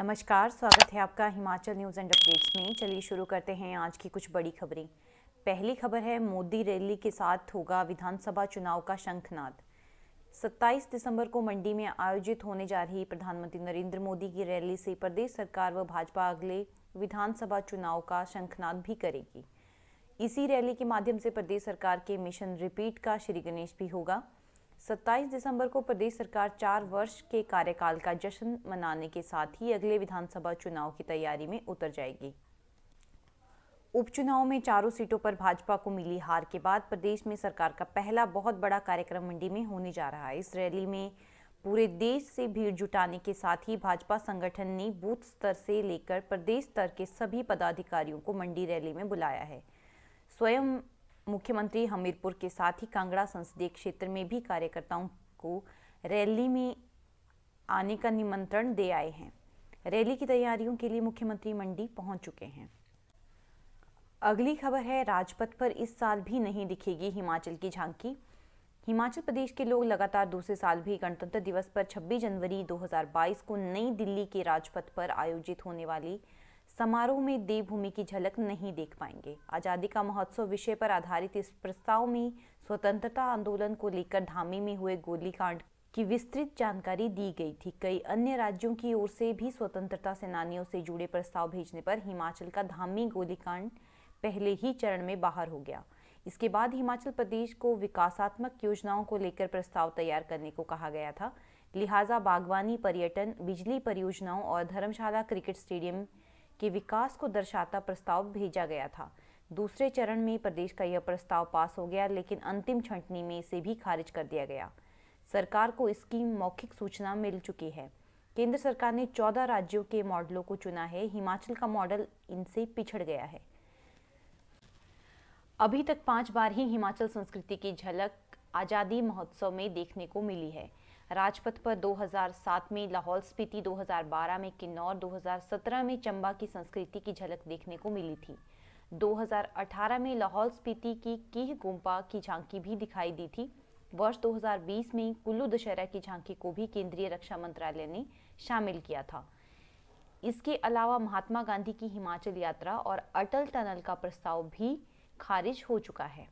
नमस्कार, स्वागत है आपका हिमाचल न्यूज़ एंड अपडेट्स में। चलिए शुरू करते हैं आज की कुछ बड़ी खबरें। पहली खबर है, मोदी रैली के साथ होगा विधानसभा चुनाव का शंखनाद। 27 दिसंबर को मंडी में आयोजित होने जा रही प्रधानमंत्री नरेंद्र मोदी की रैली से प्रदेश सरकार व भाजपा अगले विधानसभा चुनाव का शंखनाद भी करेगी। इसी रैली के माध्यम से प्रदेश सरकार के मिशन रिपीट का श्री गणेश भी होगा। 27 दिसंबर को प्रदेश सरकार 4 वर्ष के कार्यकाल का जश्न मनाने के साथ ही अगले विधानसभा चुनाव की तैयारी में उतर जाएगी। उपचुनाव में चारों सीटों पर भाजपा को मिली हार के बाद प्रदेश में सरकार का पहला बहुत बड़ा कार्यक्रम मंडी में होने जा रहा है। इस रैली में पूरे देश से भीड़ जुटाने के साथ ही भाजपा संगठन ने बूथ स्तर से लेकर प्रदेश स्तर के सभी पदाधिकारियों को मंडी रैली में बुलाया है। स्वयं मुख्यमंत्री हमीरपुर के साथ ही कांगड़ा संसदीय क्षेत्र में भी कार्यकर्ताओं को रैली में आने का निमंत्रण दे आए हैं। रैली की तैयारियों के लिए मुख्यमंत्री मंडी पहुंच चुके हैं। अगली खबर है, राजपथ पर इस साल भी नहीं दिखेगी हिमाचल की झांकी। हिमाचल प्रदेश के लोग लगातार दूसरे साल भी गणतंत्र दिवस पर 26 जनवरी 2022 को नई दिल्ली के राजपथ पर आयोजित होने वाली समारोह में देवभूमि की झलक नहीं देख पाएंगे। आज़ादी का महोत्सव विषय पर आधारित इस प्रस्ताव में स्वतंत्रता आंदोलन को लेकर धामी में हुए गोलीकांड की विस्तृत जानकारी दी गई थी। कई अन्य राज्यों की ओर से भी स्वतंत्रता सेनानियों से जुड़े प्रस्ताव भेजने पर हिमाचल का धामी गोलीकांड पहले ही चरण में बाहर हो गया। इसके बाद हिमाचल प्रदेश को विकासात्मक योजनाओं को लेकर प्रस्ताव तैयार करने को कहा गया था। लिहाजा बागवानी, पर्यटन, बिजली परियोजनाओं और धर्मशाला क्रिकेट स्टेडियम के विकास को दर्शाता प्रस्ताव भेजा गया था। दूसरे चरण में प्रदेश का यह प्रस्ताव पास हो गया, लेकिन अंतिम छंटनी में इसे भी खारिज कर दिया गया। सरकार को इसकी मौखिक सूचना मिल चुकी है। केंद्र सरकार ने 14 राज्यों के मॉडलों को चुना है। हिमाचल का मॉडल इनसे पिछड़ गया है। अभी तक 5 बार ही हिमाचल संस्कृति की झलक आज़ादी महोत्सव में देखने को मिली है। राजपथ पर 2007 में लाहौल स्पीति, 2012 में किन्नौर, 2017 में चंबा की संस्कृति की झलक देखने को मिली थी। 2018 में लाहौल स्पीति की कीह गोम्पा की झांकी भी दिखाई दी थी। वर्ष 2020 में कुल्लू दशहरा की झांकी को भी केंद्रीय रक्षा मंत्रालय ने शामिल किया था। इसके अलावा महात्मा गांधी की हिमाचल यात्रा और अटल टनल का प्रस्ताव भी खारिज हो चुका है।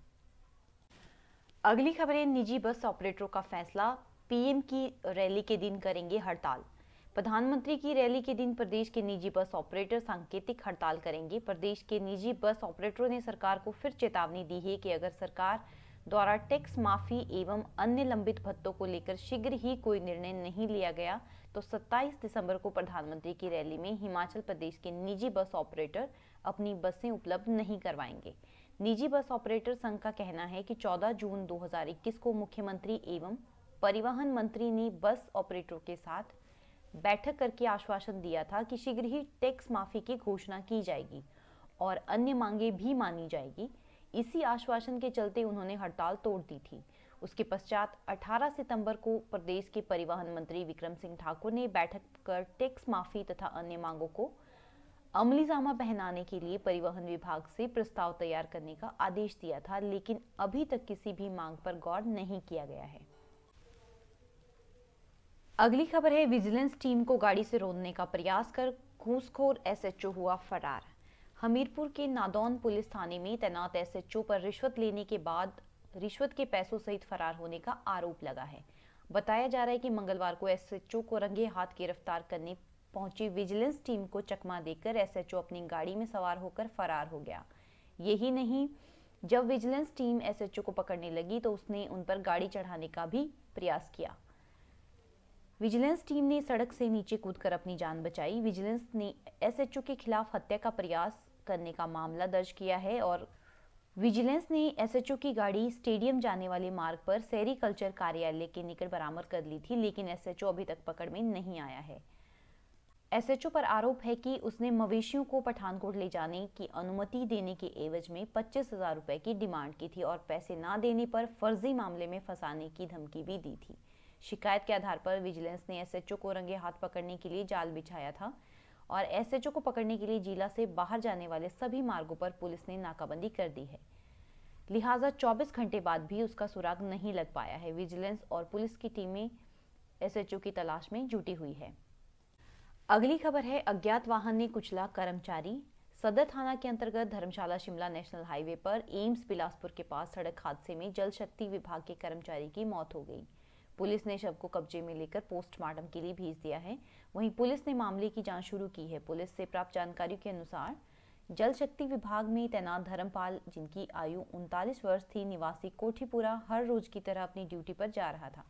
अगली खबरें, निजी बस ऑपरेटरों का फैसला। पीएम की रैली के दिन करेंगे हड़ताल। प्रधानमंत्री की रैली के दिन प्रदेश के निजी बस ऑपरेटर सांकेतिक हड़ताल करेंगे। प्रदेश के निजी बस ऑपरेटरों ने सरकार को फिर चेतावनी दी है कि अगर सरकार द्वारा टैक्स माफी एवं अन्य लंबित भत्तों को लेकर शीघ्र ही कोई निर्णय नहीं लिया गया तो 27 दिसंबर को प्रधानमंत्री की रैली में हिमाचल प्रदेश के निजी बस ऑपरेटर अपनी बसें उपलब्ध नहीं करवाएंगे। निजी बस ऑपरेटर संघ का कहना है कि 14 जून 2021 को मुख्यमंत्री एवं परिवहन मंत्री ने बस ऑपरेटरों के साथ बैठक करके आश्वासन दिया था कि शीघ्र ही टैक्स माफी की घोषणा की जाएगी और अन्य मांगे भी मानी जाएगी। इसी आश्वासन के चलते उन्होंने हड़ताल तोड़ दी थी। उसके पश्चात 18 सितंबर को प्रदेश के परिवहन मंत्री विक्रम सिंह ठाकुर ने बैठक कर टैक्स माफी तथा अन्य मांगों को अमलीजामा पहनाने के लिए परिवहन विभाग से प्रस्ताव तैयार करने का आदेश दिया था, लेकिन अभी तक किसी भी मांग पर गौर नहीं किया गया है। अगली खबर है, विजिलेंस टीम को गाड़ी से रोकने का प्रयास कर घूसखोर एसएचओ हुआ फरार। हमीरपुर के नादौन पुलिस थाने में तैनात एसएचओ पर रिश्वत लेने के बाद रिश्वत के पैसों सहित फरार होने का आरोप लगा है। बताया जा रहा है कि मंगलवार को एसएचओ को रंगे हाथ गिरफ्तार करने पहुंची विजिलेंस टीम को चकमा देकर एसएचओ अपनी गाड़ी में सवार होकर फरार हो गया। यही नहीं, जब विजिलेंस टीम एसएचओ को पकड़ने लगी तो उसने उन पर गाड़ी चढ़ाने का भी प्रयास किया। विजिलेंस टीम ने सड़क से नीचे कूदकर अपनी जान बचाई। विजिलेंस ने एसएचओ के खिलाफ हत्या का प्रयास करने का मामला दर्ज किया है और विजिलेंस ने एसएचओ की गाड़ी स्टेडियम जाने वाले मार्ग पर सेरीकल्चर कार्यालय के निकट बरामद कर ली थी, लेकिन एसएचओ अभी तक पकड़ में नहीं आया है। एसएचओ पर आरोप है कि उसने मवेशियों को पठानकोट ले जाने की अनुमति देने के एवज में 25,000 रुपए की डिमांड की थी और पैसे ना देने पर फर्जी मामले में फंसाने की धमकी भी दी थी। शिकायत के आधार पर विजिलेंस ने एसएचओ को रंगे हाथ पकड़ने के लिए जाल बिछाया था और एसएचओ को पकड़ने के लिए जिला से बाहर जाने वाले सभी मार्गों पर पुलिस ने नाकाबंदी कर दी है। लिहाजा 24 घंटे बाद भी उसका सुराग नहीं लग पाया है। विजिलेंस और पुलिस की टीमें एसएचओ की तलाश में जुटी हुई है। अगली खबर है, अज्ञात वाहन ने कुचला कर्मचारी। सदर थाना के अंतर्गत धर्मशाला शिमला नेशनल हाईवे पर एम्स बिलासपुर के पास सड़क हादसे में जल शक्ति विभाग के कर्मचारी की मौत हो गई। पुलिस ने शव को कब्जे में लेकर पोस्टमार्टम के लिए भेज दिया है। वहीं पुलिस ने मामले की जांच शुरू की है। पुलिस से प्राप्त जानकारी के अनुसार जल शक्ति विभाग में तैनात धर्मपाल, जिनकी आयु 39 वर्ष थी, निवासी कोठीपुरा, हर रोज की तरह अपनी ड्यूटी पर जा रहा था।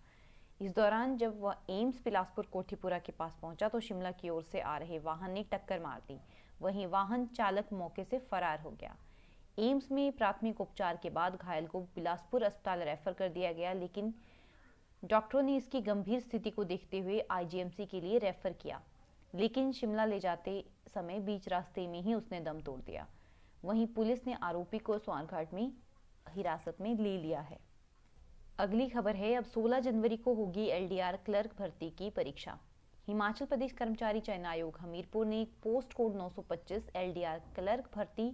इस दौरान जब वह एम्स बिलासपुर कोठीपुरा के पास पहुंचा तो शिमला की ओर से आ रहे वाहन ने टक्कर मार दी। वहीं वाहन चालक मौके से फरार हो गया। एम्स में प्राथमिक उपचार के बाद घायल को बिलासपुर अस्पताल रेफर कर दिया गया, लेकिन डॉक्टरों ने इसकी गंभीर स्थिति को देखते हुए आईजीएमसी के लिए रेफर किया, लेकिन शिमला ले जाते समय बीच रास्ते में ही उसने दम तोड़ दिया। वहीं पुलिस ने आरोपी को स्वारघाट में हिरासत में ले लिया है। अगली खबर है, अब 16 जनवरी को होगी एलडीआर क्लर्क भर्ती की परीक्षा। हिमाचल प्रदेश कर्मचारी चयन आयोग हमीरपुर ने पोस्ट कोड 925 एलडीआर क्लर्क भर्ती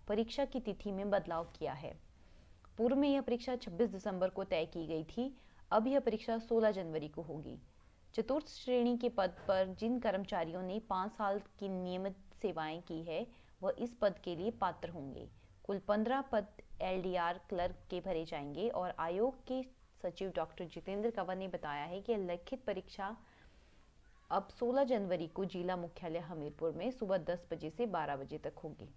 परीक्षा की तिथि में बदलाव किया है। पूर्व में यह परीक्षा 26 दिसंबर को तय की गई थी। अब यह परीक्षा 16 जनवरी को होगी। चतुर्थ श्रेणी के पद पर जिन कर्मचारियों ने 5 साल की नियमित सेवाएं की है, वह इस पद के लिए पात्र होंगे। कुल 15 पद एलडीआर क्लर्क के भरे जाएंगे और आयोग के सचिव डॉक्टर जितेंद्र कंवर ने बताया है कि लिखित परीक्षा अब 16 जनवरी को जिला मुख्यालय हमीरपुर में सुबह 10 बजे से 12 बजे तक होगी।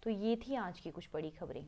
तो ये थी आज की कुछ बड़ी खबरें।